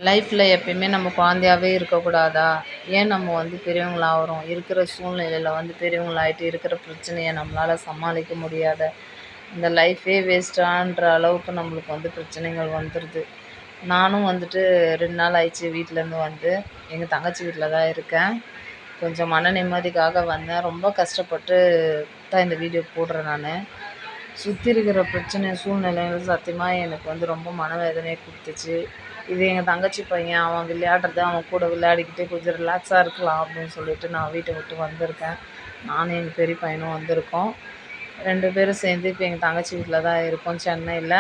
லைஃப்பில் எப்பயுமே நம்ம குழந்தையாவே இருக்கக்கூடாதா? ஏன் நம்ம பெரியவங்களாகிறோம்? இருக்கிற சூழ்நிலையில் பெரியவங்களாயிட்டு இருக்கிற பிரச்சனையை நம்மளால் சமாளிக்க முடியாத இந்த லைஃபே வேஸ்ட்டான்ற அளவுக்கு நம்மளுக்கு பிரச்சனைகள் வந்துடுது. நானும் 2 நாள் ஆயிடுச்சு வீட்டிலேருந்து எங்கள் தங்கச்சி வீட்டில் தான் இருக்கேன். கொஞ்சம் மன நிம்மதிக்காக வந்தேன். ரொம்ப கஷ்டப்பட்டு தான் இந்த வீடியோ போடுறேன் நான். சுற்றி இருக்கிற பிரச்சனை சூழ்நிலைகள் சத்தியமாக எனக்கு ரொம்ப மனவேதனையை கொடுத்துச்சு. இது எங்கள் தங்கச்சி பையன், அவன் விளையாடுறது, அவன் கூட விளையாடிக்கிட்டு கொஞ்சம் ரிலாக்ஸாக இருக்கலாம் அப்படின்னு சொல்லிட்டு நான் வீட்டை விட்டு வந்திருக்கேன். நானும் எங்கள் பெரிய பையனும் வந்திருக்கோம். 2 பேரும் சேர்ந்து இப்போ எங்கள் தங்கச்சி வீட்டில் தான் இருக்கோம், சென்னையில்.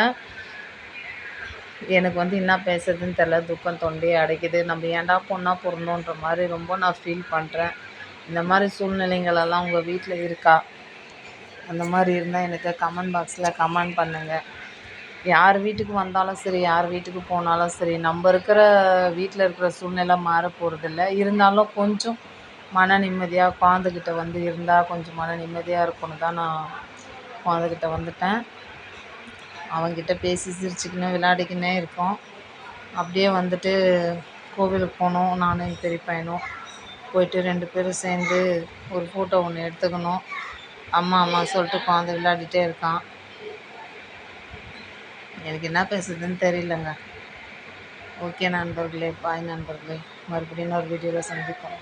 எனக்கு என்ன பேசுறதுன்னு தெரில. துக்கம் தொண்டையை அடைக்குது. நம்ம ஏன்டா பொண்ணாக பிறந்தோன்ற மாதிரி ரொம்ப நான் ஃபீல் பண்ணுறேன். இந்த மாதிரி சூழ்நிலைங்களெல்லாம் உங்கள் வீட்டில் இருக்கா? அந்த மாதிரி இருந்தால் எனக்கு கமெண்ட் பாக்ஸில் கமெண்ட் பண்ணுங்கள். யார் வீட்டுக்கு வந்தாலும் சரி, யார் வீட்டுக்கு போனாலும் சரி, நம்ம இருக்கிற வீட்டில் இருக்கிற சூழ்நிலை மாற போகிறதில்ல. இருந்தாலும் கொஞ்சம் மன நிம்மதியாக குழந்தைகிட்ட இருந்தால் கொஞ்சம் மன நிம்மதியாக இருக்கும்னு தான் நான் குழந்தைகிட்ட வந்துட்டேன். அவன்கிட்ட பேசி சிரிச்சுக்கின்னு விளையாடிக்கின்னே இருக்கோம். அப்படியே கோவிலுக்கு போனோம். நானும் என் பெரிய பையனும் போயிட்டு 2 பேரும் சேர்ந்து ஒரு ஃபோட்டோ ஒன்று எடுத்துக்கணும். அம்மா அம்மா சொல்லிட்டு குழந்தை விளையாடிட்டே இருக்கான். எனக்கு என்ன பேசுறதுன்னு தெரியலங்க. ஓகே நண்பர்களே, பாய் நண்பர்களே. மறுபடியும் இன்னொரு வீடியோவில் சந்திப்போம்.